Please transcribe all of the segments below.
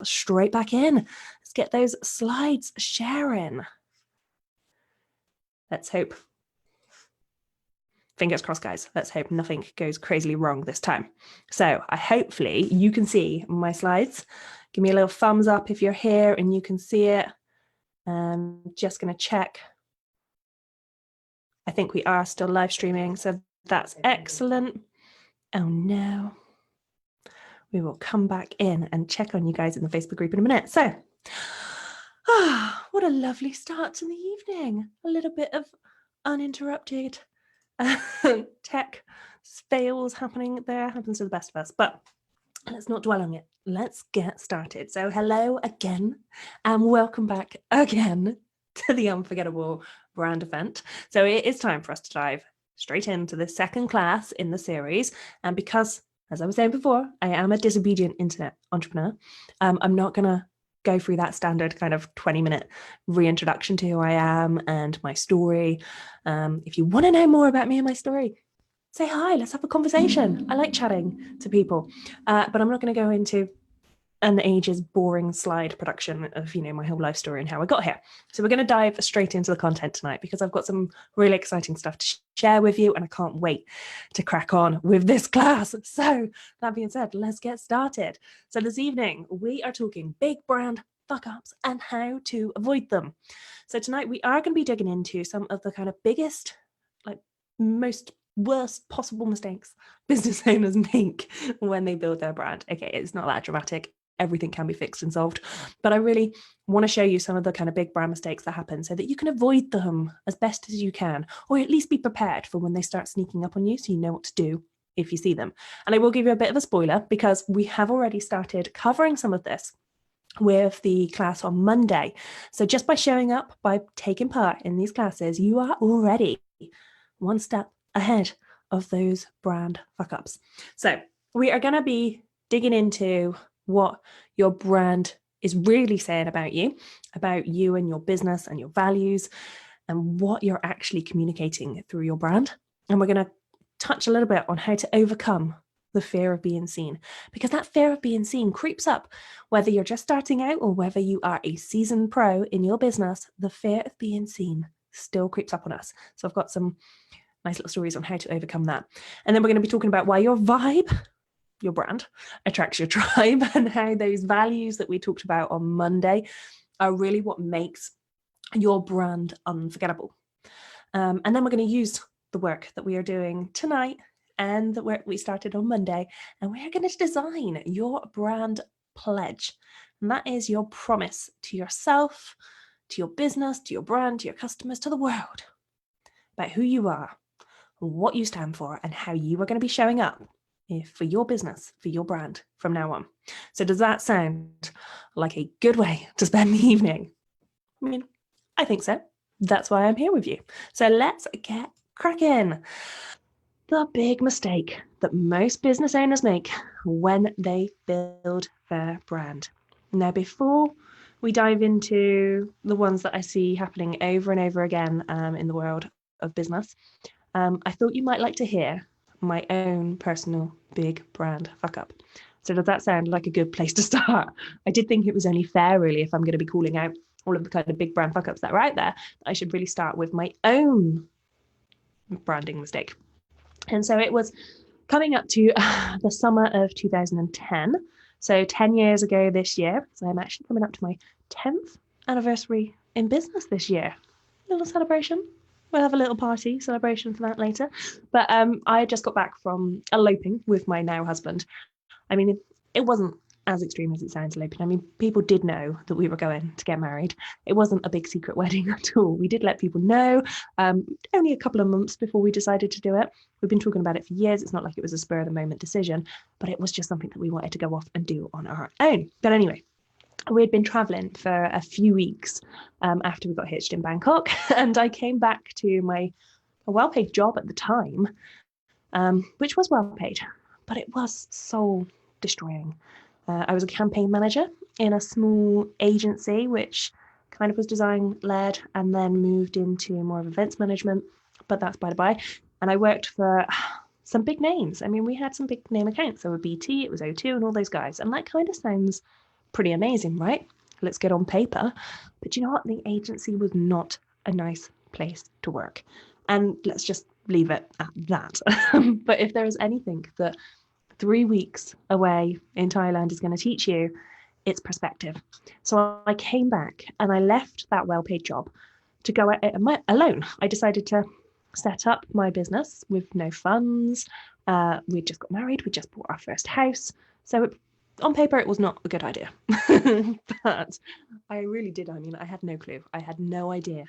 straight back in. Let's get those slides sharing. Let's hope. Fingers crossed, guys. Let's hope nothing goes crazily wrong this time. So hopefully you can see my slides. Give me a little thumbs up if you're here and you can see it. I'm just going to check. I think we are still live streaming, so that's excellent. Oh no. We will come back in and check on you guys in the Facebook group in a minute. So, what a lovely start to the evening. A little bit of uninterrupted tech fails happening there. Happens to the best of us, but let's not dwell on it. Let's get started. So hello again and welcome back again to the Unforgettable Brand Event. So it is time for us to dive straight into the second class in the series. And because, as I was saying before, I am a disobedient internet entrepreneur, I'm not going to go through that standard kind of 20-minute reintroduction to who I am and my story. If you want to know more about me and my story, say hi, let's have a conversation. I like chatting to people, but I'm not going to go into an age's boring slide production of, my whole life story and how I got here. So we're going to dive straight into the content tonight because I've got some really exciting stuff to share with you and I can't wait to crack on with this class. So that being said, let's get started. So this evening, we are talking big brand fuck-ups and how to avoid them. So tonight we are going to be digging into some of the kind of biggest, most worst possible mistakes business owners make when they build their brand. Okay, it's not that dramatic. Everything can be fixed and solved, but I really want to show you some of the kind of big brand mistakes that happen so that you can avoid them as best as you can, or at least be prepared for when they start sneaking up on you so you know what to do if you see them. And I will give you a bit of a spoiler because we have already started covering some of this with the class on Monday. So just by showing up, by taking part in these classes, you are already one step ahead of those brand fuck-ups. So we are going to be digging into what your brand is really saying about you and your business and your values and what you're actually communicating through your brand. And we're going to touch a little bit on how to overcome the fear of being seen, because that fear of being seen creeps up whether you're just starting out or whether you are a seasoned pro in your business. The fear of being seen still creeps up on us. So I've got some nice little stories on how to overcome that. And then we're going to be talking about why your vibe, your brand, attracts your tribe and how those values that we talked about on Monday are really what makes your brand unforgettable. And then we're going to use the work that we are doing tonight and the work we started on Monday, and we're going to design your brand pledge. And that is your promise to yourself, to your business, to your brand, to your customers, to the world about who you are, what you stand for, and how you are going to be showing up for your business, for your brand from now on. So does that sound like a good way to spend the evening? I mean, I think so. That's why I'm here with you. So let's get cracking. The big mistake that most business owners make when they build their brand. Now, before we dive into the ones that I see happening over and over again in the world of business, I thought you might like to hear my own personal big brand fuck up. So does that sound like a good place to start? I did think it was only fair, really, if I'm going to be calling out all of the kind of big brand fuck ups that are out there, I should really start with my own branding mistake. And so it was coming up to the summer of 2010. So 10 years ago this year. So I'm actually coming up to my 10th anniversary in business this year. Little celebration. We'll have a little party celebration for that later. But I just got back from eloping with my now husband. I mean, it wasn't as extreme as it sounds, eloping. I mean, people did know that we were going to get married. It wasn't a big secret wedding at all. We did let people know only a couple of months before we decided to do it. We've been talking about it for years. It's not like it was a spur of the moment decision, but it was just something that we wanted to go off and do on our own. But anyway, we'd been traveling for a few weeks after we got hitched in Bangkok, and I came back to a well-paid job at the time, which was well paid, but it was soul destroying. I was a campaign manager in a small agency, which kind of was design led and then moved into more of events management, but that's by the by. And I worked for some big names. I mean, we had some big name accounts. There were BT, it was O2 and all those guys. And that kind of sounds pretty amazing, right? Looks good on paper. But you know what? The agency was not a nice place to work. And let's just leave it at that. But if there is anything that 3 weeks away in Thailand is going to teach you, it's perspective. So I came back and I left that well-paid job to go at it alone. I decided to set up my business with no funds. We just got married. We just bought our first house. So on paper, it was not a good idea. But I really did. I mean, I had no clue. I had no idea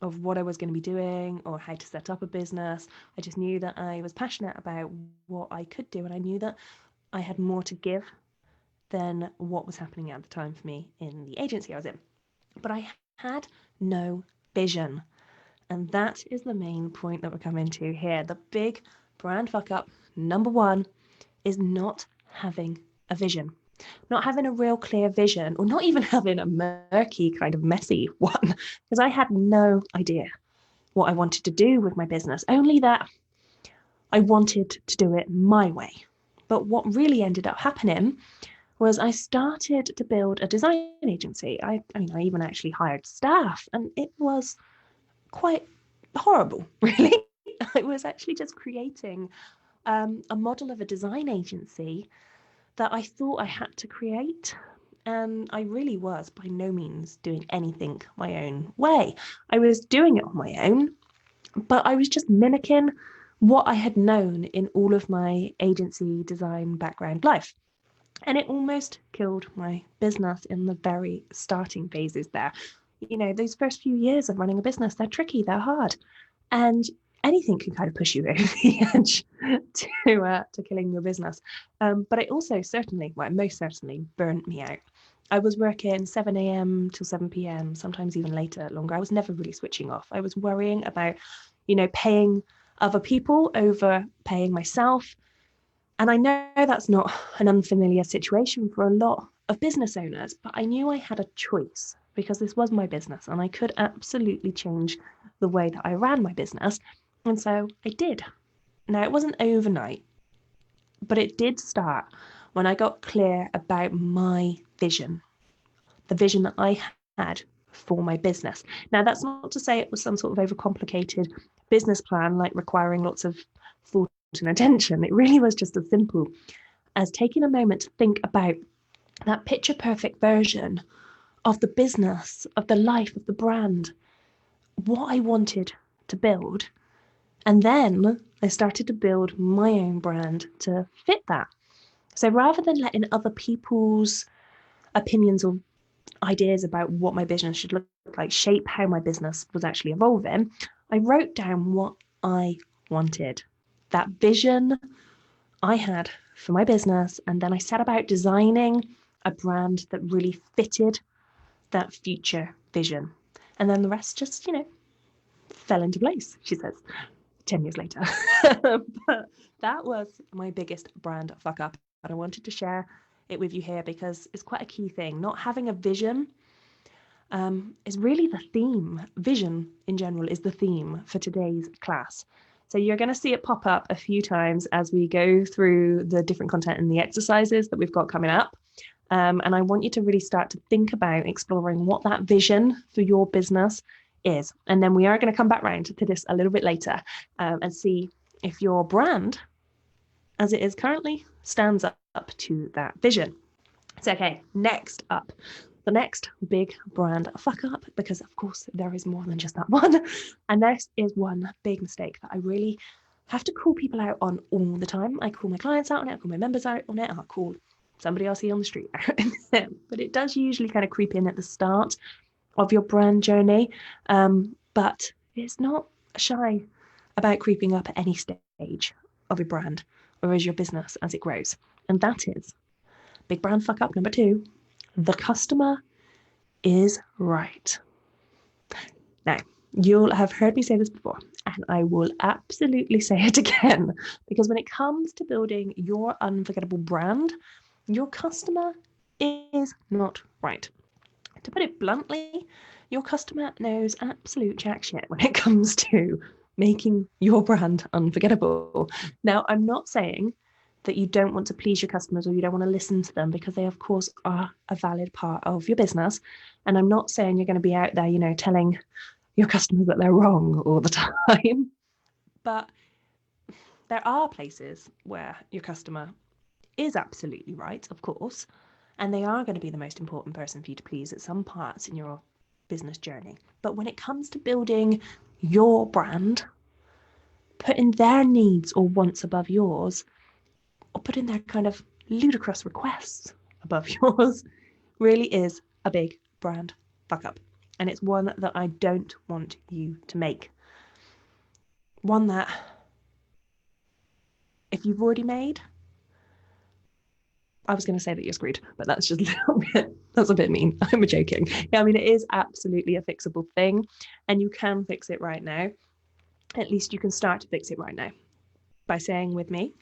of what I was going to be doing or how to set up a business. I just knew that I was passionate about what I could do, and I knew that I had more to give than what was happening at the time for me in the agency I was in. But I had no vision. And that is the main point that we're coming to here. The big brand fuck up, number one, is not having a vision. Not having a real clear vision, or not even having a murky, kind of messy one, because I had no idea what I wanted to do with my business, only that I wanted to do it my way. But what really ended up happening was I started to build a design agency. I mean, I even actually hired staff, and it was quite horrible, really. I was actually just creating a model of a design agency that I thought I had to create. And I really was by no means doing anything my own way. I was doing it on my own, but I was just mimicking what I had known in all of my agency design background life. And it almost killed my business in the very starting phases there. You know, those first few years of running a business, they're tricky, they're hard. And anything can kind of push you over the edge to killing your business. But it also most certainly burnt me out. I was working 7 a.m. till 7 p.m., sometimes even later, longer. I was never really switching off. I was worrying about, paying other people over paying myself. And I know that's not an unfamiliar situation for a lot of business owners, but I knew I had a choice because this was my business and I could absolutely change the way that I ran my business. And so I did. Now, it wasn't overnight, but it did start when I got clear about my vision, the vision that I had for my business. Now, that's not to say it was some sort of overcomplicated business plan, like requiring lots of thought and attention. It really was just as simple as taking a moment to think about that picture perfect version of the business, of the life, of the brand, what I wanted to build. And then I started to build my own brand to fit that. So rather than letting other people's opinions or ideas about what my business should look like shape how my business was actually evolving, I wrote down what I wanted, that vision I had for my business. And then I set about designing a brand that really fitted that future vision. And then the rest just, fell into place, she says, 10 years later. But that was my biggest brand fuck up. And I wanted to share it with you here because it's quite a key thing. Not having a vision is really the theme. Vision in general is the theme for today's class. So you're going to see it pop up a few times as we go through the different content and the exercises that we've got coming up. And I want you to really start to think about exploring what that vision for your business is. And then we are going to come back round to this a little bit later and see if your brand, as it is currently, stands up to that vision. So, okay, next up, the next big brand fuck up, because of course there is more than just that one. And this is one big mistake that I really have to call people out on all the time. I call my clients out on it, I call my members out on it, I'll call somebody else here on the street out on it. But it does usually kind of creep in at the start of your brand journey. But it's not shy about creeping up at any stage of your brand or as your business as it grows. And that is big brand fuck up number 2. The customer is right. Now, you'll have heard me say this before, and I will absolutely say it again, because when it comes to building your unforgettable brand, your customer is not right. To put it bluntly, your customer knows absolute jack shit when it comes to making your brand unforgettable. Now, I'm not saying that you don't want to please your customers or you don't want to listen to them, because they, of course, are a valid part of your business. And I'm not saying you're going to be out there, telling your customers that they're wrong all the time. But there are places where your customer is absolutely right, of course, and they are going to be the most important person for you to please at some parts in your business journey. But when it comes to building your brand, putting their needs or wants above yours, or putting their kind of ludicrous requests above yours, really is a big brand fuck up. And it's one that I don't want you to make. One that, if you've already made, I was going to say that you're screwed, but that's just that's a bit mean. I'm joking. Yeah, I mean, it is absolutely a fixable thing, and you can fix it right now. At least you can start to fix it right now by saying with me,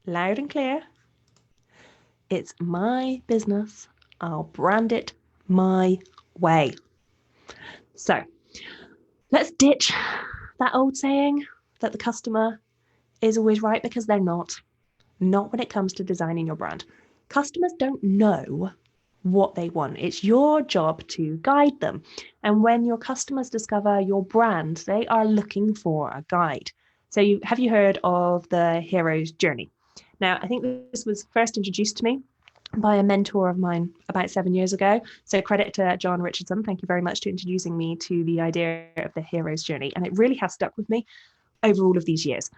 loud and clear, it's my business. I'll brand it my way. So let's ditch that old saying that the customer is always right, because they're not. Not when it comes to designing your brand. Customers don't know what they want. It's your job to guide them. And when your customers discover your brand, they are looking for a guide. So have you heard of the hero's journey? Now, I think this was first introduced to me by a mentor of mine about 7 years ago. So credit to John Richardson. Thank you very much to introducing me to the idea of the hero's journey. And it really has stuck with me over all of these years.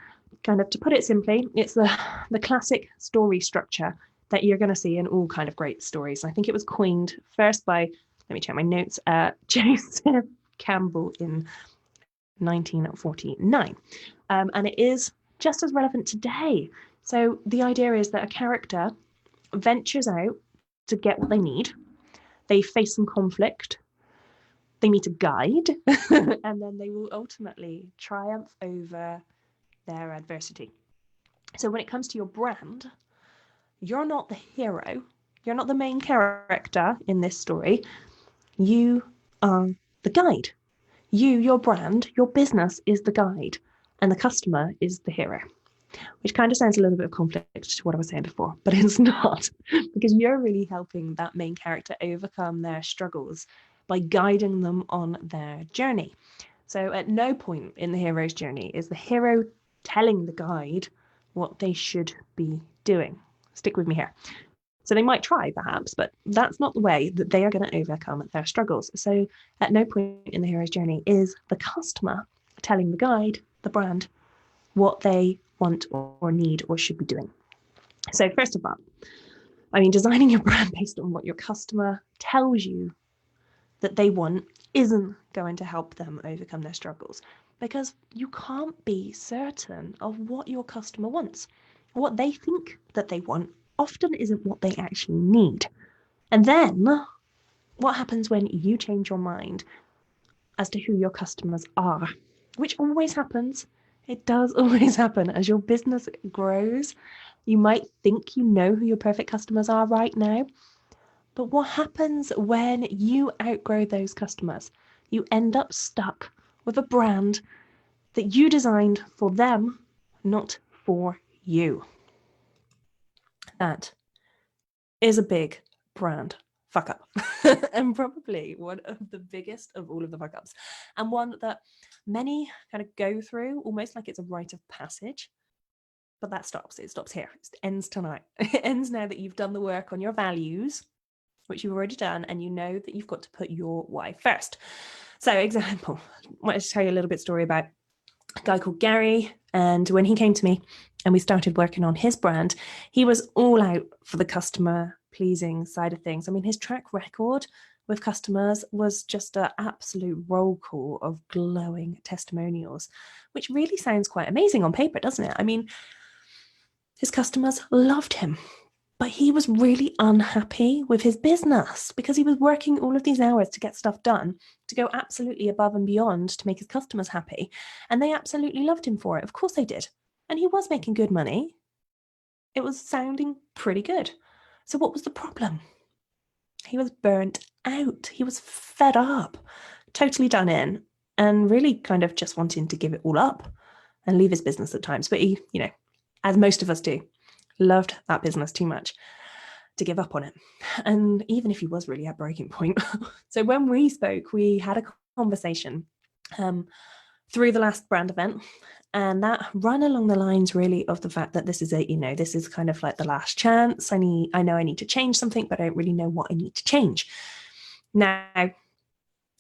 Kind of, to put it simply, it's the classic story structure that you're going to see in all kind of great stories. I think it was coined first by, let me check my notes, Joseph Campbell in 1949. And it is just as relevant today. So the idea is that a character ventures out to get what they need. They face some conflict. They meet a guide, and then they will ultimately triumph over their adversity. So when it comes to your brand, you're not the hero. You're not the main character in this story. You are the guide. Your brand, your business is the guide, and the customer is the hero. Which kind of sounds a little bit of conflict to what I was saying before, but it's not, because you're really helping that main character overcome their struggles by guiding them on their journey. So at no point in the hero's journey is the hero telling the guide what they should be doing. Stick with me here. So they might try, perhaps, but that's not the way that they are going to overcome their struggles. So at no point in the hero's journey is the customer telling the guide, the brand, what they want or need or should be doing. So first of all, I mean, designing your brand based on what your customer tells you that they want isn't going to help them overcome their struggles, because you can't be certain of what your customer wants. What they think that they want often isn't what they actually need. And then what happens when you change your mind as to who your customers are, which always happens. It does always happen. As your business grows, you might think you know who your perfect customers are right now. But what happens when you outgrow those customers? You end up stuck with a brand that you designed for them, not for you. That is a big brand fuck up, and probably one of the biggest of all of the fuck ups, and one that many kind of go through almost like it's a rite of passage. But that stops. It stops here. It ends tonight. It ends now that you've done the work on your values, which you've already done, and you know that you've got to put your why first. So, example, I wanted to tell you a little bit story about a guy called Gary. And when he came to me and we started working on his brand, he was all out for the customer pleasing side of things. I mean, his track record with customers was just an absolute roll call of glowing testimonials, which really sounds quite amazing on paper, doesn't it? I mean, his customers loved him. But he was really unhappy with his business because he was working all of these hours to get stuff done, to go absolutely above and beyond to make his customers happy. And they absolutely loved him for it. Of course they did. And he was making good money. It was sounding pretty good. So what was the problem? He was burnt out. He was fed up, totally done in, and really kind of just wanting to give it all up and leave his business at times. But he, as most of us do, loved that business too much to give up on it. And even if he was really at breaking point. So when we spoke, we had a conversation through the last brand event. And that ran along the lines really of the fact that this is this is kind of like the last chance. I know I need to change something, but I don't really know what I need to change. Now,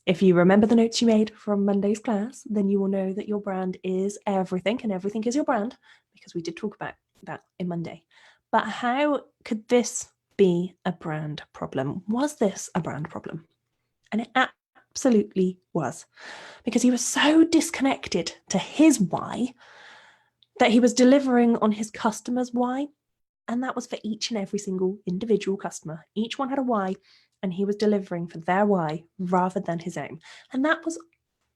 if you remember the notes you made from Monday's class, then you will know that your brand is everything and everything is your brand, because we did talk about that in Monday. But how could this be a brand problem? Was this a brand problem? And it absolutely was, because he was so disconnected to his why that he was delivering on his customer's why. And that was for each and every single individual customer. Each one had a why, and he was delivering for their why rather than his own. And that was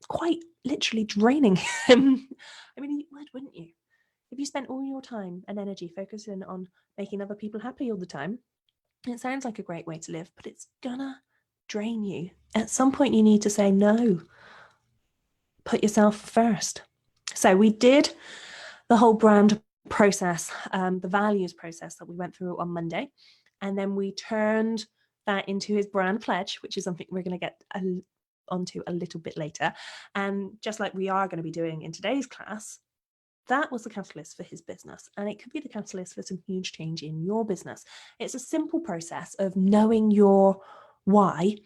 quite literally draining him. I mean, wouldn't you? If you spent all your time and energy focusing on making other people happy all the time, it sounds like a great way to live, but it's gonna drain you. At some point, you need to say no. Put yourself first. So we did the whole brand process, the values process that we went through on Monday. And then we turned that into his brand pledge, which is something we're going to get onto a little bit later. And just like we are going to be doing in today's class, that was the catalyst for his business. And it could be the catalyst for some huge change in your business. It's a simple process of knowing your why.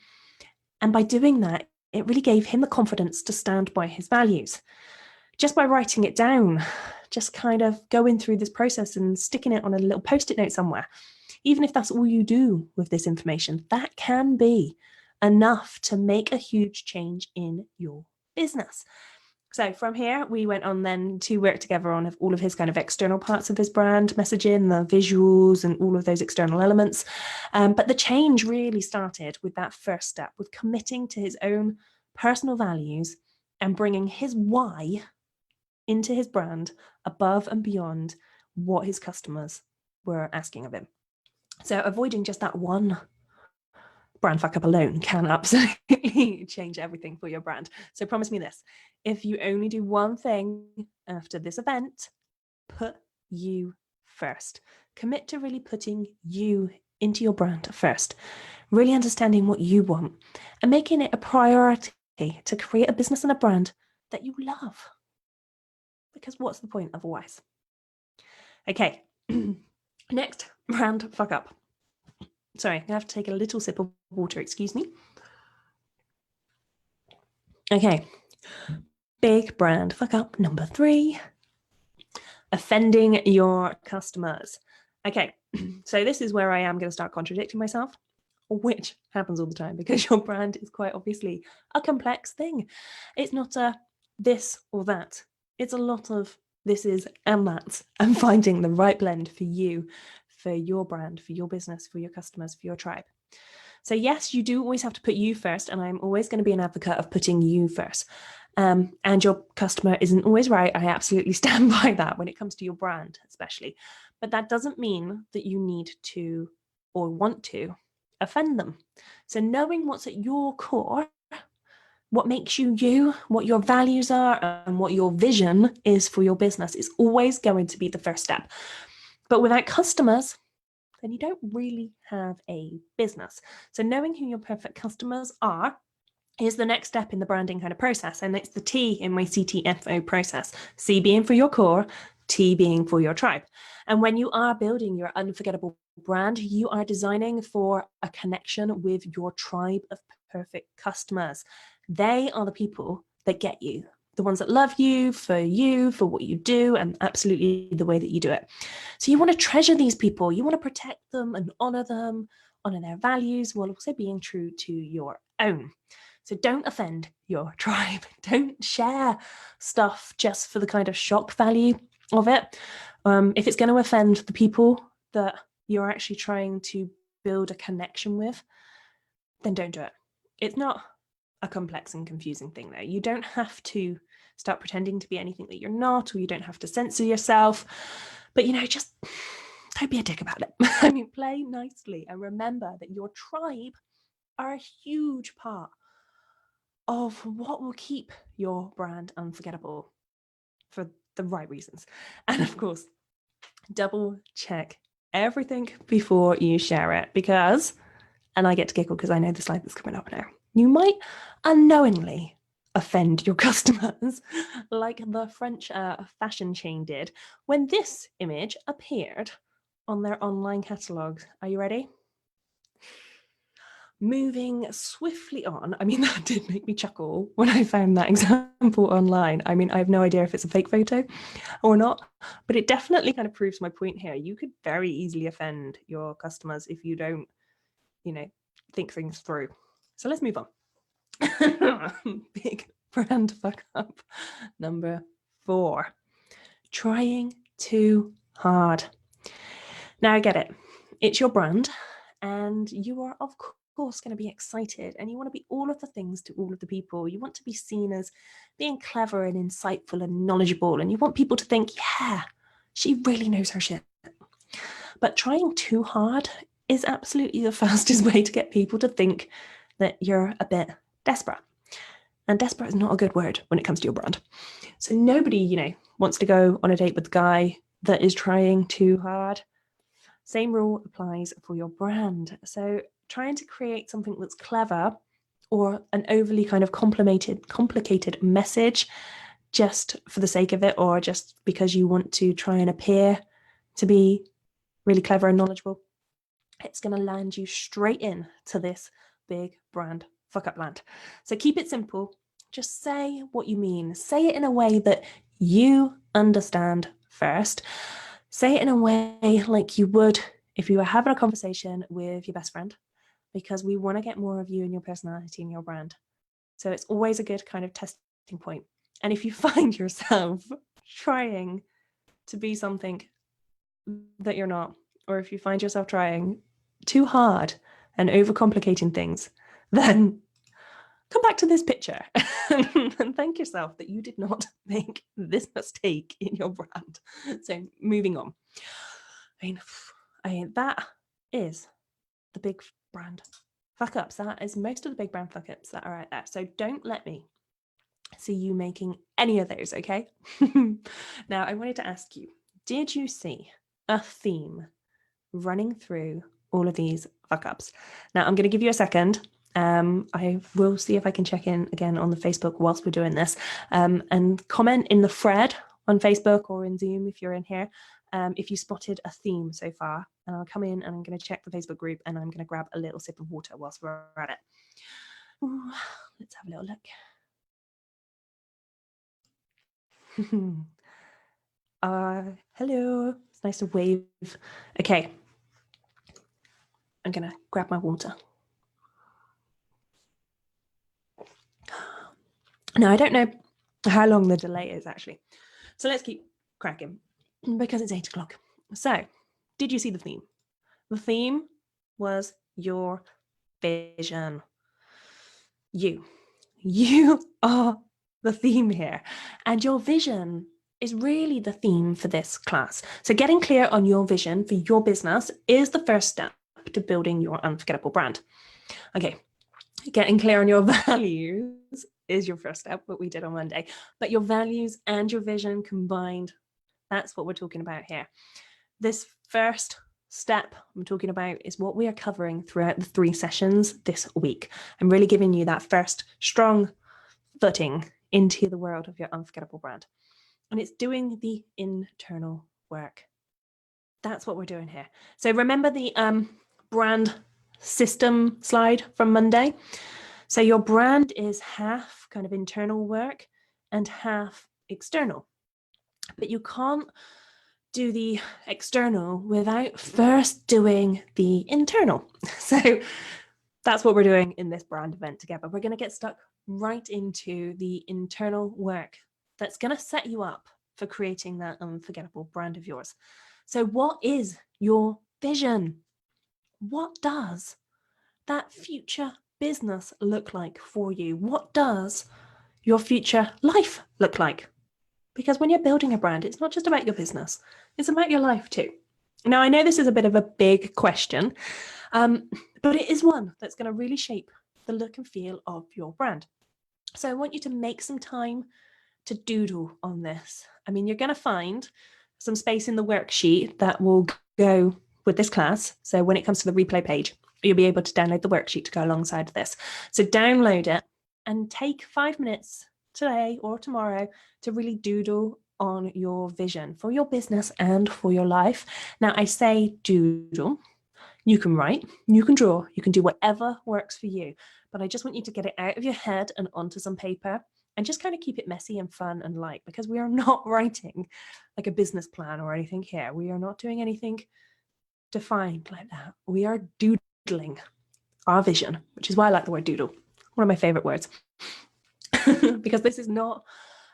And by doing that, it really gave him the confidence to stand by his values. Just by writing it down, just kind of going through this process and sticking it on a little post-it note somewhere, even if that's all you do with this information, that can be enough to make a huge change in your business. So from here, we went on then to work together on all of his kind of external parts of his brand messaging, the visuals and all of those external elements. But the change really started with that first step, with committing to his own personal values and bringing his why into his brand above and beyond what his customers were asking of him. So avoiding just that one brand fuck up alone can absolutely change everything for your brand. So promise me this: if you only do one thing after this event, put you first. Commit to really putting you into your brand first, really understanding what you want and making it a priority to create a business and a brand that you love. Because what's the point otherwise? Okay, next brand fuck up. Sorry, I have to take a little sip of water, excuse me. Okay, big brand fuck up number 3, offending your customers. Okay, so this is where I am going to start contradicting myself, which happens all the time because your brand is quite obviously a complex thing. It's not a this or that. It's a lot of this is and that, and finding the right blend for you, for your brand, for your business, for your customers, for your tribe. So yes, you do always have to put you first, and I'm always going to be an advocate of putting you first. And your customer isn't always right. I absolutely stand by that when it comes to your brand, especially. But that doesn't mean that you need to or want to offend them. So knowing what's at your core, what makes you you, what your values are, and what your vision is for your business is always going to be the first step. But without customers, then you don't really have a business. So knowing who your perfect customers are is the next step in the branding kind of process. And it's the T in my CTFO process. C being for your core, T being for your tribe. And when you are building your unforgettable brand, you are designing for a connection with your tribe of perfect customers. They are the people that get you, the ones that love you, for what you do, and absolutely the way that you do it. So you want to treasure these people. You want to protect them and honor their values, while also being true to your own. So don't offend your tribe. Don't share stuff just for the kind of shock value of it. If it's going to offend the people that you're actually trying to build a connection with, then don't do it. It's not a complex and confusing thing, though. You don't have to start pretending to be anything that you're not, or you don't have to censor yourself. But, just don't be a dick about it. I mean, play nicely and remember that your tribe are a huge part of what will keep your brand unforgettable for the right reasons. And of course, double check everything before you share it, because, and I get to giggle because I know the slide that's coming up now, you might unknowingly offend your customers like the French fashion chain did when this image appeared on their online catalogues. Are you ready? Moving swiftly on. I mean, that did make me chuckle when I found that example online. I mean, I have no idea if it's a fake photo or not, but it definitely kind of proves my point here. You could very easily offend your customers if you don't, think things through. So let's move on. Big brand fuck up. Number 4, trying too hard. Now I get it. It's your brand and you are, of course, going to be excited and you want to be all of the things to all of the people. You want to be seen as being clever and insightful and knowledgeable, and you want people to think, yeah, she really knows her shit. But trying too hard is absolutely the fastest way to get people to think that you're a bit desperate. And desperate is not a good word when it comes to your brand. So nobody, wants to go on a date with a guy that is trying too hard. Same rule applies for your brand. So trying to create something that's clever or an overly kind of complicated message just for the sake of it, or just because you want to try and appear to be really clever and knowledgeable, it's going to land you straight in to this big brand fuck up land. So keep it simple. Just say what you mean. Say it in a way that you understand first. Say it in a way like you would if you were having a conversation with your best friend, because we want to get more of you and your personality in your brand. So it's always a good kind of testing point. And if you find yourself trying to be something that you're not, or if you find yourself trying too hard and overcomplicating things, then come back to this picture and thank yourself that you did not make this mistake in your brand. So moving on. I mean, that is the big brand fuck ups. That is most of the big brand fuck ups that are out there. So don't let me see you making any of those, okay? Now, I wanted to ask you, did you see a theme running through all of these fuck ups? Now, I'm going to give you a second. I will see if I can check in again on the Facebook whilst we're doing this, and comment in the thread on Facebook or in Zoom if you're in here, if you spotted a theme so far. And I'll come in and I'm going to check the Facebook group and I'm going to grab a little sip of water whilst we're at it. Ooh, let's have a little look. Hello. It's nice to wave. Okay. I'm going to grab my water. Now, I don't know how long the delay is actually. So let's keep cracking because it's 8 o'clock. So, did you see the theme? The theme was your vision. You are the theme here. And your vision is really the theme for this class. So getting clear on your vision for your business is the first step to building your unforgettable brand. Okay, getting clear on your values is your first step, what we did on Monday. But your values and your vision combined, that's what we're talking about here. This first step I'm talking about is what we are covering throughout the 3 sessions this week. I'm really giving you that first strong footing into the world of your unforgettable brand. And it's doing the internal work. That's what we're doing here. So remember the brand system slide from Monday? So your brand is half kind of internal work and half external. But you can't do the external without first doing the internal. So that's what we're doing in this brand event together. We're going to get stuck right into the internal work that's going to set you up for creating that unforgettable brand of yours. So what is your vision? What does that future business look like for you? What does your future life look like? Because when you're building a brand, it's not just about your business, it's about your life too. Now, I know this is a bit of a big question, but it is one that's going to really shape the look and feel of your brand. So I want you to make some time to doodle on this. I mean, you're going to find some space in the worksheet that will go with this class. So when it comes to the replay page, you'll be able to download the worksheet to go alongside this. So download it and take 5 minutes today or tomorrow to really doodle on your vision for your business and for your life. Now, I say doodle. You can write, you can draw, you can do whatever works for you. But I just want you to get it out of your head and onto some paper and just kind of keep it messy and fun and light, because we are not writing like a business plan or anything here. We are not doing anything defined like that. We are doodling our vision, which is why I like the word doodle. One of my favorite words. Because this is not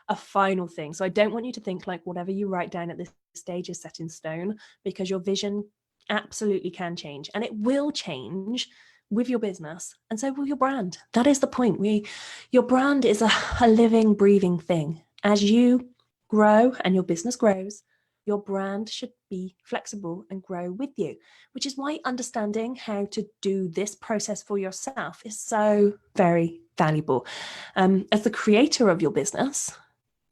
a final thing. So I don't want you to think like whatever you write down at this stage is set in stone, because your vision absolutely can change, and it will change with your business, and so will your brand. That is the point. Your brand is a living, breathing thing. As you grow and your business grows, your brand should be flexible and grow with you, which is why understanding how to do this process for yourself is so very valuable. As the creator of your business,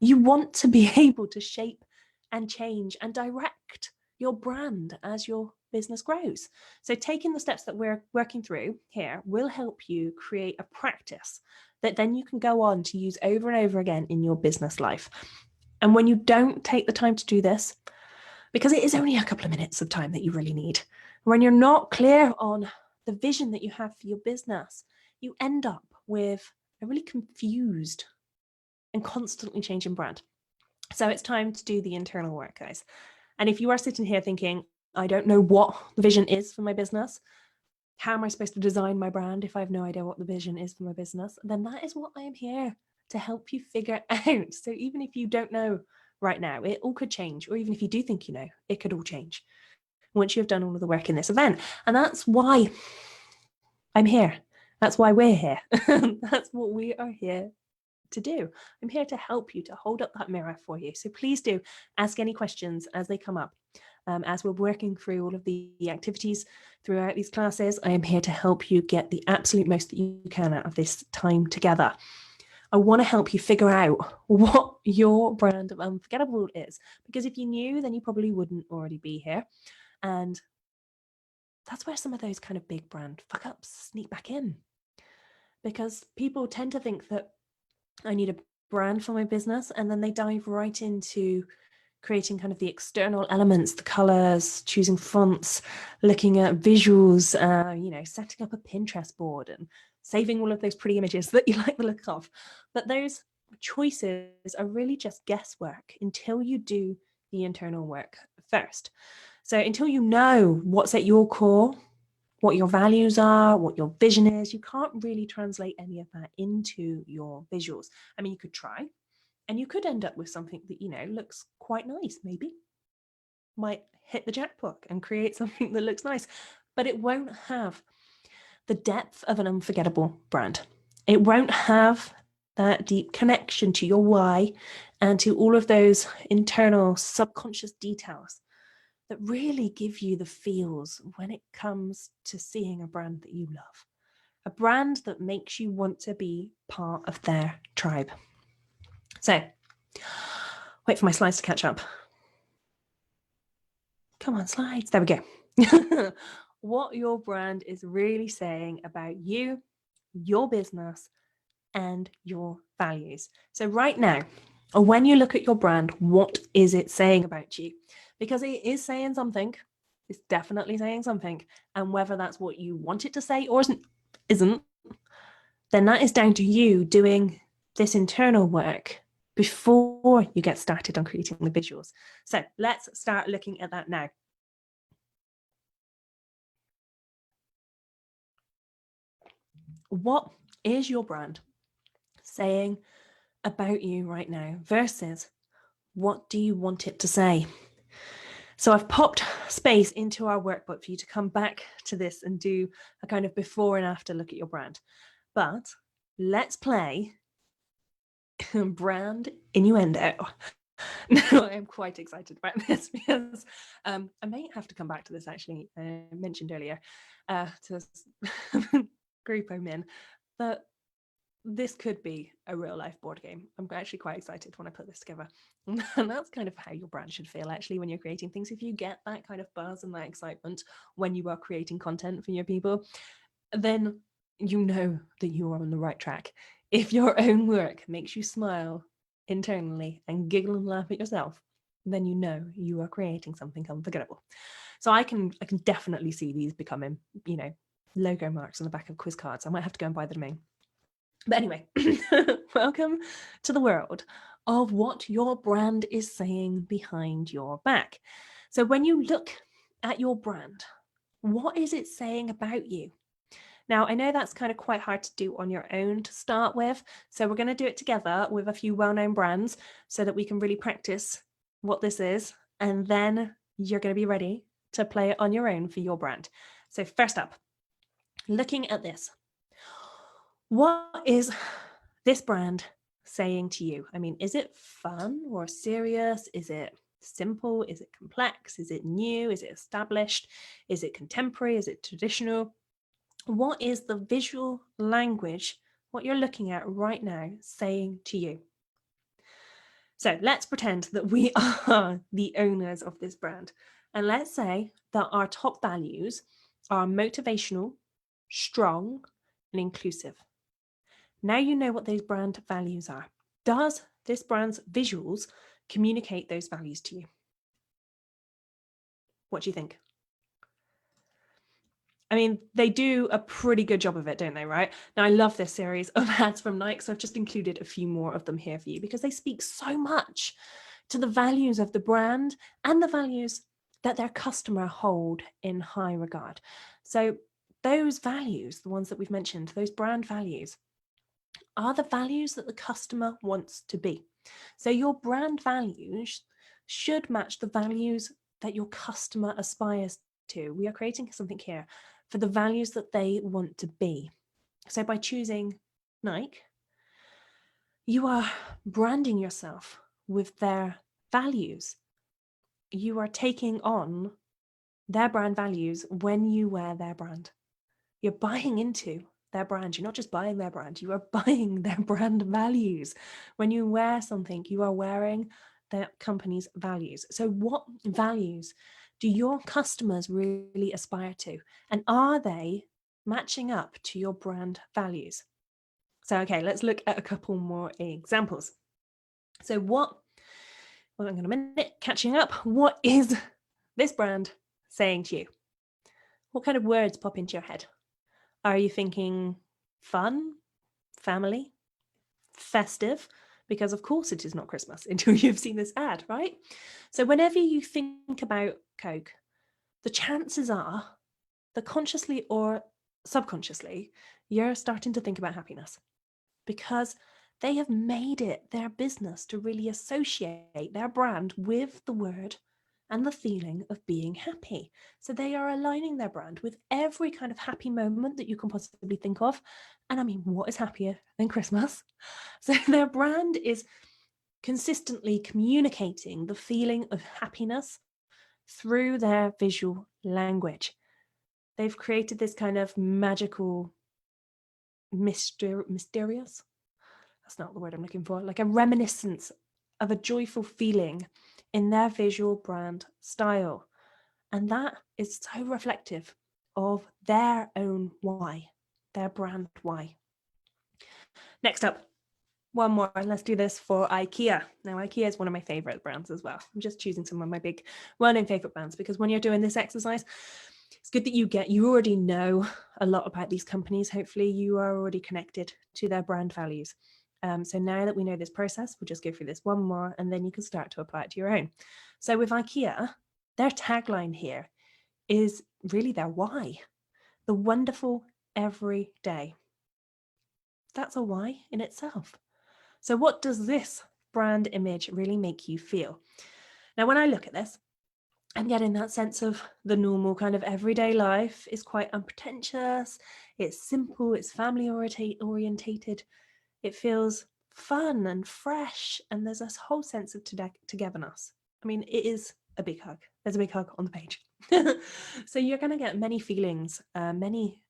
you want to be able to shape and change and direct your brand as your business grows. So taking the steps that we're working through here will help you create a practice that then you can go on to use over and over again in your business life. And when you don't take the time to do this, because it is only a couple of minutes of time that you really need, when you're not clear on the vision that you have for your business, you end up with a really confused and constantly changing brand. So it's time to do the internal work, guys. And if you are sitting here thinking, I don't know what the vision is for my business, how am I supposed to design my brand if I have no idea what the vision is for my business? Then that is what I am here to help you figure out. So even if you don't know right now, it all could change. Or even if you do think you know, it could all change once you've done all of the work in this event. And that's why I'm here. That's why we're here. That's what we are here to do. I'm here to help you, to hold up that mirror for you. So please do ask any questions as they come up. As we're working through all of the activities throughout these classes, I am here to help you get the absolute most that you can out of this time together. I want to help you figure out what your brand of unforgettable is, because if you knew, then you probably wouldn't already be here. And that's where some of those kind of big brand fuck ups sneak back in, because people tend to think that I need a brand for my business, and then they dive right into creating kind of the external elements, the colors, choosing fonts, looking at visuals, setting up a Pinterest board and saving all of those pretty images that you like the look of. But those choices are really just guesswork until you do the internal work first. So until you know what's at your core, what your values are, what your vision is, you can't really translate any of that into your visuals. I mean, you could try, and you could end up with something that, looks quite nice, maybe. Might hit the jackpot and create something that looks nice, but it won't have the depth of an unforgettable brand. It won't have that deep connection to your why and to all of those internal subconscious details that really give you the feels when it comes to seeing a brand that you love, a brand that makes you want to be part of their tribe. So, wait for my slides to catch up. Come on, slides. There we go. What your brand is really saying about you, your business, and your values. So right now, when you look at your brand, what is it saying about you? Because it is saying something. It's definitely saying something. And whether that's what you want it to say or isn't, then that is down to you doing this internal work before you get started on creating the visuals. So let's start looking at that now. What is your brand saying about you right now versus what do you want it to say? So I've popped space into our workbook for you to come back to this and do a kind of before and after look at your brand. But let's play brand innuendo. No, I'm quite excited about this because I may have to come back to this actually. I mentioned earlier to this group I'm in, but this could be a real life board game. I'm actually quite excited when I put this together. And that's kind of how your brand should feel actually when you're creating things. If you get that kind of buzz and that excitement when you are creating content for your people, then you know that you are on the right track. If your own work makes you smile internally and giggle and laugh at yourself, then you know you are creating something unforgettable. So I can definitely see these becoming, logo marks on the back of quiz cards. I might have to go and buy the domain. But anyway, welcome to the world of what your brand is saying behind your back. So when you look at your brand, what is it saying about you? Now, I know that's kind of quite hard to do on your own to start with. So we're going to do it together with a few well-known brands so that we can really practice what this is. And then you're going to be ready to play it on your own for your brand. So first up, looking at this, what is this brand saying to you? I mean, is it fun or serious? Is it simple? Is it complex? Is it new? Is it established? Is it contemporary? Is it traditional? What is the visual language, what you're looking at right now, saying to you? So let's pretend that we are the owners of this brand. And let's say that our top values are motivational, strong, and inclusive. Now you know what those brand values are. Does this brand's visuals communicate those values to you? What do you think? I mean, they do a pretty good job of it, don't they, right? Now, I love this series of ads from Nike, so I've just included a few more of them here for you because they speak so much to the values of the brand and the values that their customer hold in high regard. So those values, the ones that we've mentioned, those brand values, are the values that the customer wants to be. So your brand values should match the values that your customer aspires to. We are creating something here for the values that they want to be. So by choosing Nike, you are branding yourself with their values. You are taking on their brand values when you wear their brand. You're buying into their brand. You're not just buying their brand, you are buying their brand values. When you wear something, you are wearing that company's values. So what values do your customers really aspire to? And are they matching up to your brand values? So, okay, let's look at a couple more examples. So I'm going to minute catching up. What is this brand saying to you? What kind of words pop into your head? Are you thinking fun, family, festive? Because of course it is not Christmas until you've seen this ad, right? So whenever you think about Coke, the chances are that consciously or subconsciously, you're starting to think about happiness because they have made it their business to really associate their brand with the word and the feeling of being happy. So they are aligning their brand with every kind of happy moment that you can possibly think of. And I mean, what is happier than Christmas? So their brand is consistently communicating the feeling of happiness through their visual language. They've created this kind of magical, mysterious, that's not the word I'm looking for, like a reminiscence of a joyful feeling in their visual brand style. And that is so reflective of their own why, their brand why. Next up, one more. Let's do this for IKEA. Now, IKEA is one of my favorite brands as well. I'm just choosing some of my big well-known favorite brands because when you're doing this exercise, it's good that you already know a lot about these companies. Hopefully you are already connected to their brand values. So now that we know this process, we'll just go through this one more and then you can start to apply it to your own. So with IKEA, their tagline here is really their why. The wonderful every day. That's a why in itself. So what does this brand image really make you feel? Now, when I look at this, I'm getting that sense of the normal kind of everyday life is quite unpretentious. It's simple. It's family orientated. It feels fun and fresh. And there's this whole sense of togetherness. I mean, it is a big hug. There's a big hug on the page. So you're going to get many feelings, many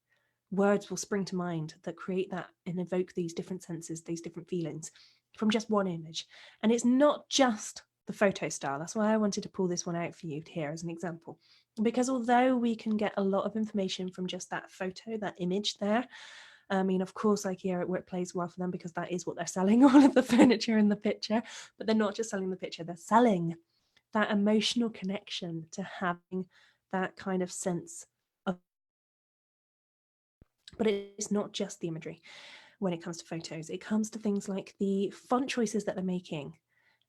words will spring to mind that create that and evoke these different senses, these different feelings from just one image. And it's not just the photo style. That's why I wanted to pull this one out for you here as an example. Because although we can get a lot of information from just that photo, that image there, I mean, of course, IKEA at work plays well for them because that is what they're selling, all of the furniture in the picture. But they're not just selling the picture, they're selling that emotional connection to having that kind of sense of. But it's not just the imagery when it comes to photos. It comes to things like the font choices that they're making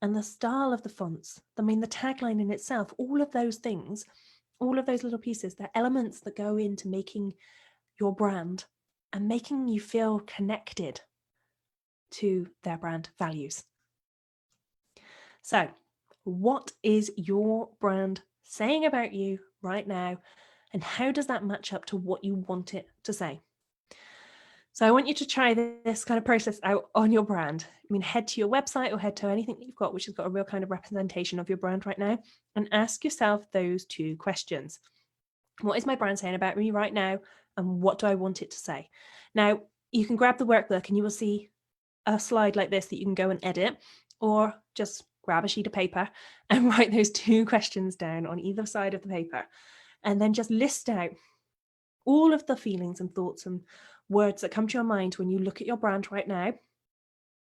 and the style of the fonts. I mean, the tagline in itself, all of those things, all of those little pieces, they're elements that go into making your brand and making you feel connected to their brand values. So, what is your brand saying about you right now? And how does that match up to what you want it to say? So I want you to try this kind of process out on your brand. I mean, head to your website or head to anything that you've got, which has got a real kind of representation of your brand right now, and ask yourself those two questions. What is my brand saying about me right now? And what do I want it to say? Now, you can grab the workbook and you will see a slide like this that you can go and edit, or just grab a sheet of paper and write those two questions down on either side of the paper. And then just list out all of the feelings and thoughts and words that come to your mind when you look at your brand right now,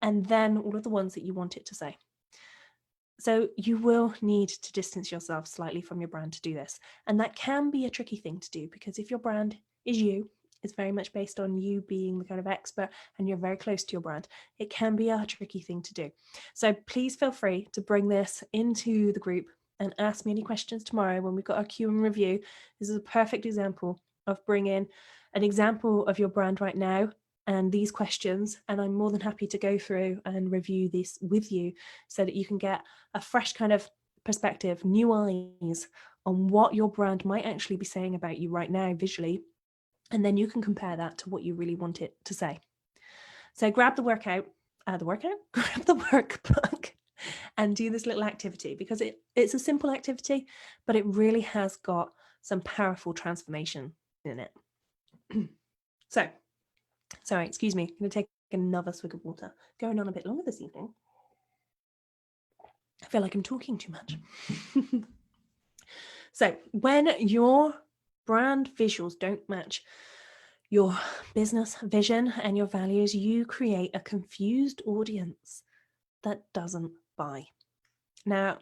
and then all of the ones that you want it to say. So you will need to distance yourself slightly from your brand to do this. And that can be a tricky thing to do because if your brand is you, it's very much based on you being the kind of expert and you're very close to your brand, it can be a tricky thing to do. So please feel free to bring this into the group and ask me any questions tomorrow when we've got our Q and review. This is a perfect example of bringing an example of your brand right now and these questions, and I'm more than happy to go through and review this with you so that you can get a fresh kind of perspective, new eyes on what your brand might actually be saying about you right now visually, and then you can compare that to what you really want it to say. So grab the workout, grab the workbook and do this little activity because it's a simple activity, but it really has got some powerful transformation in it. So, sorry, excuse me, I'm going to take another swig of water. Going on a bit longer this evening. I feel like I'm talking too much. So, when your brand visuals don't match your business vision and your values, you create a confused audience that doesn't buy. Now,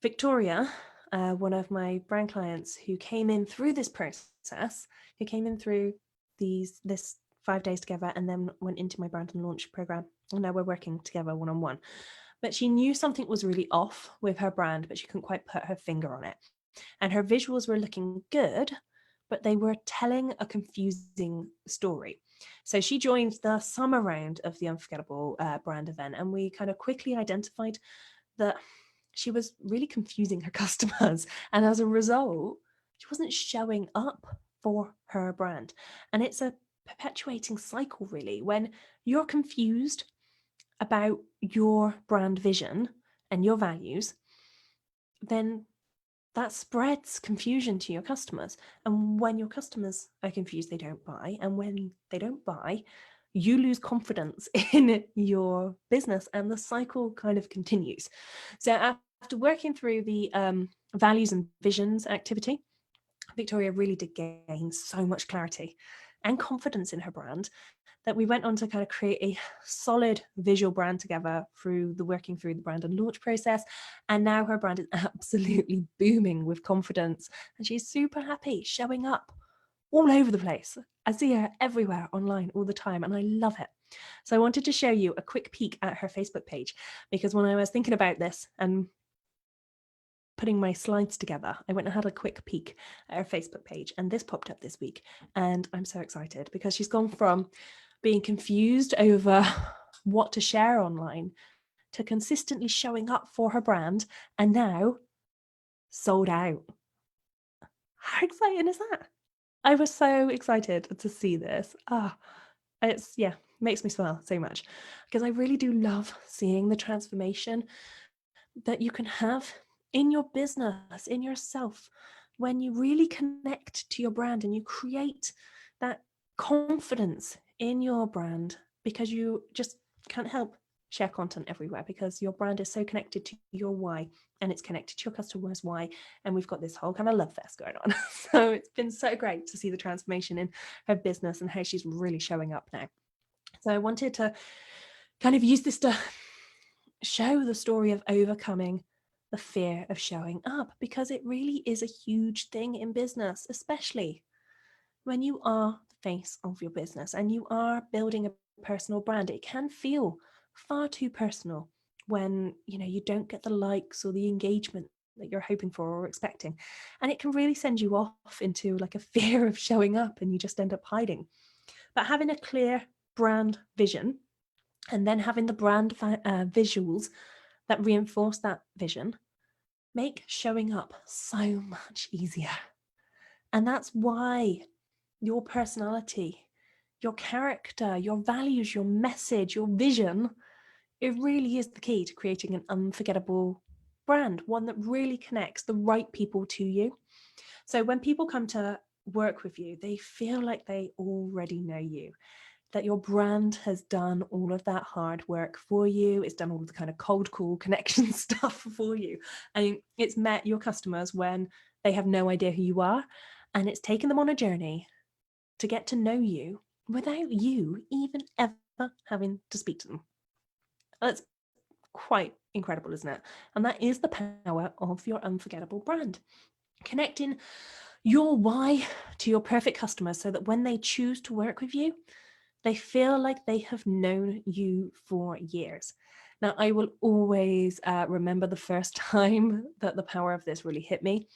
Victoria, one of my brand clients who came in through this process, who came in through this 5 days together and then went into my brand and launch program, and now we're working together one-on-one. But she knew something was really off with her brand, but she couldn't quite put her finger on it. And her visuals were looking good, but they were telling a confusing story. So she joined the summer round of the Unforgettable brand event, and we kind of quickly identified that she was really confusing her customers. And as a result, she wasn't showing up for her brand. And it's a perpetuating cycle, really. When you're confused about your brand vision and your values, then that spreads confusion to your customers. And when your customers are confused, they don't buy. And when they don't buy, you lose confidence in your business and the cycle kind of continues. So after working through the values and visions activity, Victoria really did gain so much clarity and confidence in her brand that we went on to kind of create a solid visual brand together through the working through the brand and launch process. And now her brand is absolutely booming with confidence and she's super happy showing up all over the place. I see her everywhere online all the time and I love it. So I wanted to show you a quick peek at her Facebook page because when I was thinking about this and putting my slides together, I went and had a quick peek at her Facebook page and this popped up this week and I'm so excited because she's gone from being confused over what to share online to consistently showing up for her brand and now sold out. How exciting is that? I was so excited to see this. It's makes me smile so much because I really do love seeing the transformation that you can have in your business, in yourself, when you really connect to your brand and you create that confidence in your brand, because you just can't help share content everywhere because your brand is so connected to your why, and it's connected to your customers' why. And we've got this whole kind of love fest going on. So it's been so great to see the transformation in her business and how she's really showing up now. So I wanted to kind of use this to show the story of overcoming the fear of showing up, because it really is a huge thing in business, especially when you are the face of your business and you are building a personal brand. It can feel far too personal when you don't get the likes or the engagement that you're hoping for or expecting, and it can really send you off into like a fear of showing up, and you just end up hiding. But having a clear brand vision, and then having the brand visuals that reinforce that vision, make showing up so much easier. And that's why your personality, your character, your values, your message, your vision, it really is the key to creating an unforgettable brand, one that really connects the right people to you. So when people come to work with you, they feel like they already know you, that your brand has done all of that hard work for you. It's done all the kind of cold call connection stuff for you. And it's met your customers when they have no idea who you are. And it's taken them on a journey to get to know you without you even ever having to speak to them. That's quite incredible, isn't it? And that is the power of your unforgettable brand. Connecting your why to your perfect customers so that when they choose to work with you, they feel like they have known you for years. Now, I will always remember the first time that the power of this really hit me.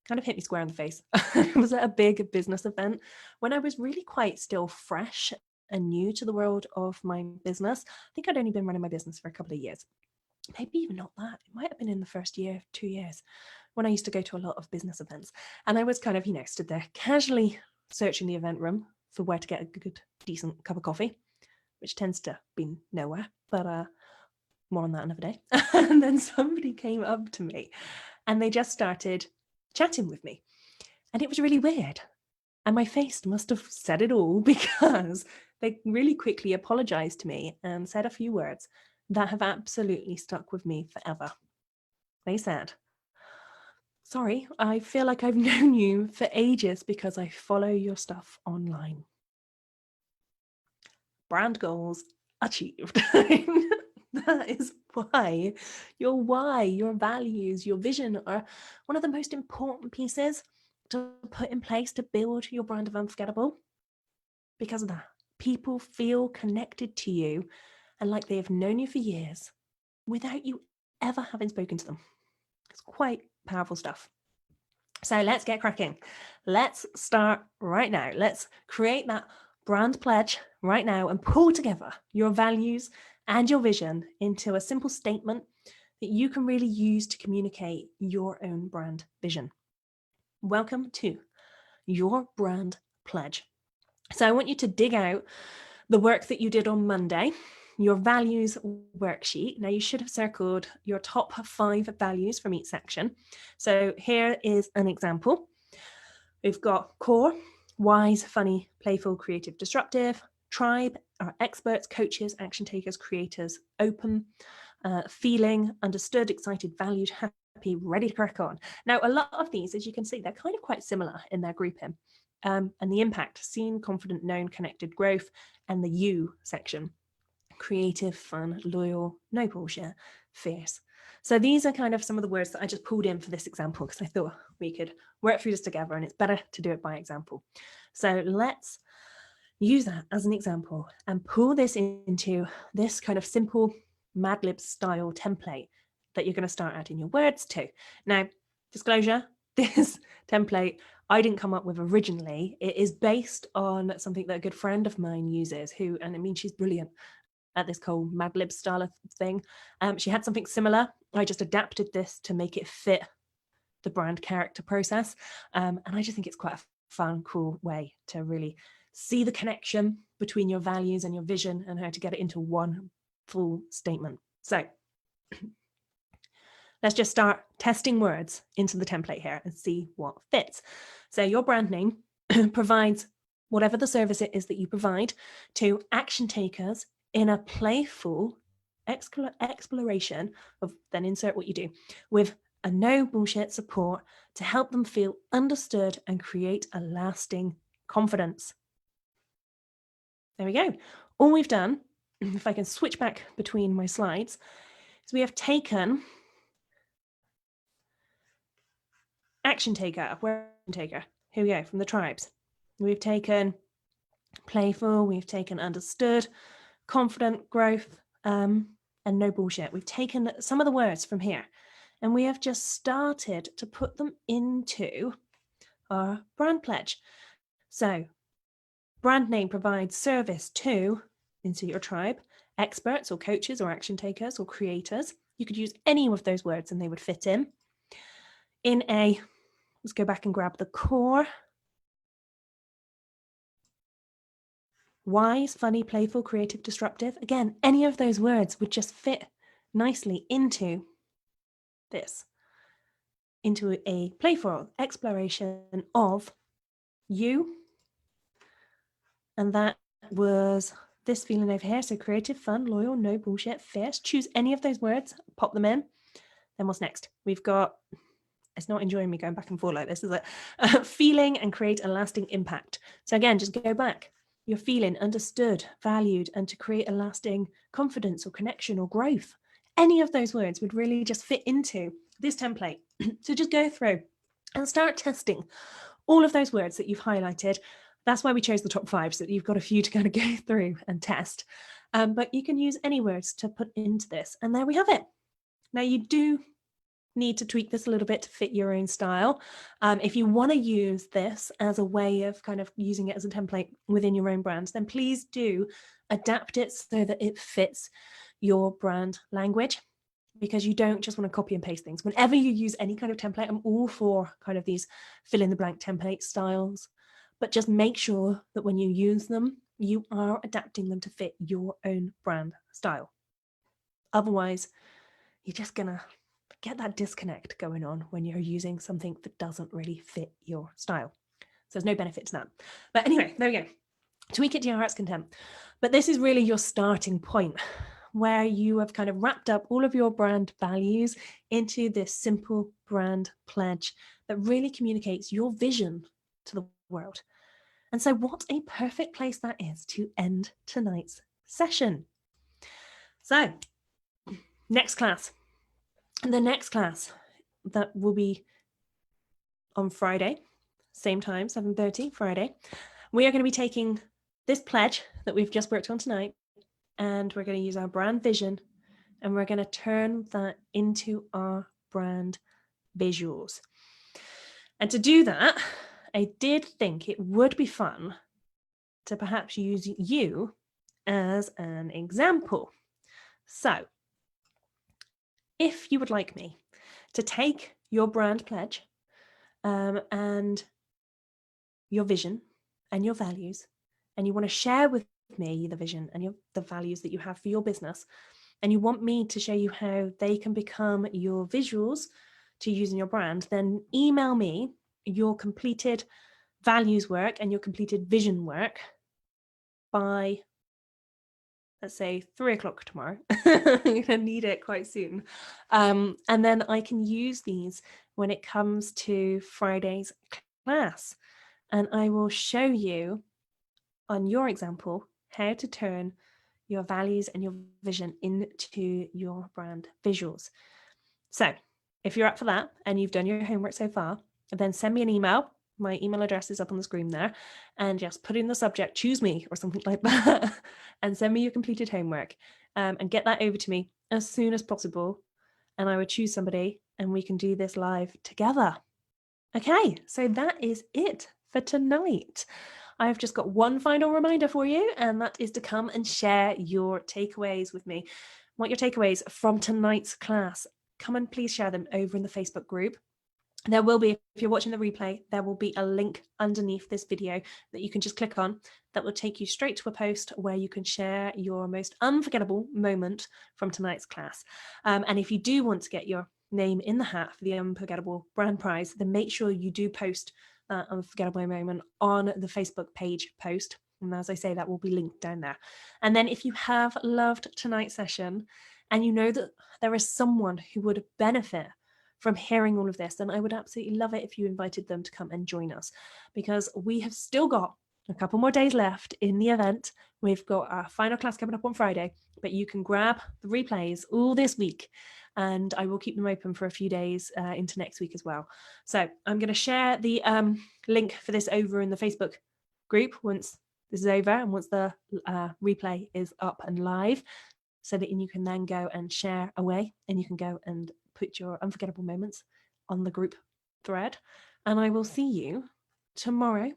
Kind of hit me square in the face. It was at a big business event when I was really quite still fresh and new to the world of my business. I think I'd only been running my business for a couple of years. Maybe even not that. It might have been in the first year, 2 years, when I used to go to a lot of business events. And I was kind of, stood there casually searching the event room for where to get a good, decent cup of coffee, which tends to be nowhere, but more on that another day. And then somebody came up to me and they just started chatting with me. And it was really weird. And my face must have said it all, because they really quickly apologized to me and said a few words that have absolutely stuck with me forever. They said, "Sorry, I feel like I've known you for ages because I follow your stuff online." Brand goals achieved. That is why, your values, your vision are one of the most important pieces to put in place to build your brand of unforgettable. Because of that, people feel connected to you and like they have known you for years without you ever having spoken to them. It's quite powerful stuff. So let's get cracking. Let's start right now. Let's create that brand pledge right now and pull together your values and your vision into a simple statement that you can really use to communicate your own brand vision. Welcome to your brand pledge. So I want you to dig out the work that you did on Monday, your values worksheet. Now you should have circled your top 5 values from each section. So here is an example. We've got core, wise, funny, playful, creative, disruptive. Tribe are experts, coaches, action takers, creators. Open, feeling, understood, excited, valued, happy, ready to crack on. Now, a lot of these, as you can see, they're kind of quite similar in their grouping. And the impact: seen, confident, known, connected, growth. And the you section: creative, fun, loyal, no bullshit, fierce. So these are kind of some of the words that I just pulled in for this example, because I thought we could work through this together, and it's better to do it by example. So let's use that as an example and pull this into this kind of simple Mad Lib style template that you're going to start adding your words to. Now, disclosure, this template I didn't come up with originally. It is based on something that a good friend of mine uses, and I mean, she's brilliant at this whole Mad Lib style of thing. She had something similar. I just adapted this to make it fit the brand character process. And I just think it's quite a fun, cool way to really see the connection between your values and your vision and how to get it into one full statement. So let's just start testing words into the template here and see what fits. So your brand name provides whatever the service it is that you provide, to action takers in a playful exploration of, then insert what you do, with a no bullshit support to help them feel understood and create a lasting confidence. There we go. All we've done, if I can switch back between my slides, is we have taken action taker, here we go, from the tribes. We've taken playful, we've taken understood, confident, growth, and no bullshit. We've taken some of the words from here and we have just started to put them into our brand pledge. So brand name provides service to, into your tribe, experts or coaches or action takers or creators. You could use any of those words and they would fit in. In a, let's go back and grab the core. Wise, funny, playful, creative, disruptive. Again, any of those words would just fit nicely into this, into a playful exploration of you. And that was this feeling over here. So creative, fun, loyal, no bullshit, fierce. Choose any of those words, pop them in. Then what's next? We've got, it's not enjoying me going back and forth like this, is it? Feeling and create a lasting impact. So again, just go back. You're feeling understood, valued, and to create a lasting confidence or connection or growth. Any of those words would really just fit into this template. So just go through and start testing all of those words that you've highlighted. That's why we chose the top 5, so that you've got a few to kind of go through and test. But you can use any words to put into this. And there we have it. Now you do need to tweak this a little bit to fit your own style. If you want to use this as a way of kind of using it as a template within your own brand, then please do adapt it so that it fits your brand language, because you don't just want to copy and paste things. Whenever you use any kind of template, I'm all for kind of these fill in the blank template styles, but just make sure that when you use them, you are adapting them to fit your own brand style. Otherwise, you're just gonna get that disconnect going on when you're using something that doesn't really fit your style. So there's no benefit to that. But anyway, there we go. Tweak it to your heart's content. But this is really your starting point, where you have kind of wrapped up all of your brand values into this simple brand pledge that really communicates your vision to the world. And so what a perfect place that is to end tonight's session. So next class. The next class that will be on Friday, same time, 7:30 Friday. We are going to be taking this pledge that we've just worked on tonight, and we're going to use our brand vision, and we're going to turn that into our brand visuals. And to do that, I did think it would be fun to perhaps use you as an example. So if you would like me to take your brand pledge and your vision and your values, and you want to share with me the vision and the values that you have for your business, and you want me to show you how they can become your visuals to use in your brand, then email me your completed values work and your completed vision work by, let's say, 3:00 tomorrow. I'm going to need it quite soon. And then I can use these when it comes to Friday's class. And I will show you on your example how to turn your values and your vision into your brand visuals. So if you're up for that and you've done your homework so far, then send me an email. My email address is up on the screen there, and just put in the subject, choose me or something like that, and send me your completed homework and get that over to me as soon as possible. And I would choose somebody and we can do this live together. Okay, so that is it for tonight. I've just got one final reminder for you, and that is to come and share your takeaways with me. Want your takeaways from tonight's class? Come and please share them over in the Facebook group. There will be, if you're watching the replay, there will be a link underneath this video that you can just click on that will take you straight to a post where you can share your most unforgettable moment from tonight's class. And if you do want to get your name in the hat for the Unforgettable Brand Prize, then make sure you do post that unforgettable moment on the Facebook page post. And as I say, that will be linked down there. And then if you have loved tonight's session and you know that there is someone who would benefit from hearing all of this, then I would absolutely love it if you invited them to come and join us, because we have still got a couple more days left in the event. We've got our final class coming up on Friday, but you can grab the replays all this week, and I will keep them open for a few days into next week as well. So I'm going to share the link for this over in the Facebook group once this is over and once the replay is up and live, so that you can then go and share away, and you can go and put your unforgettable moments on the group thread. And I will see you tomorrow,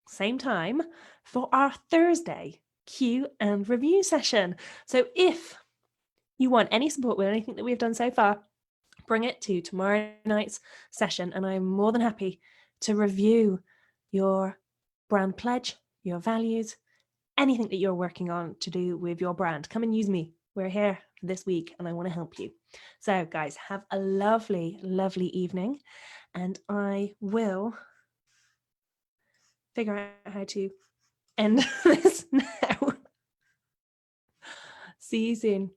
same time, for our Thursday Q and review session. So if you want any support with anything that we've done so far, bring it to tomorrow night's session, and I'm more than happy to review your brand pledge, your values, anything that you're working on to do with your brand. Come and use me. We're here for this week and I want to help you. So guys, have a lovely, lovely evening, and I will figure out how to end this now. See you soon.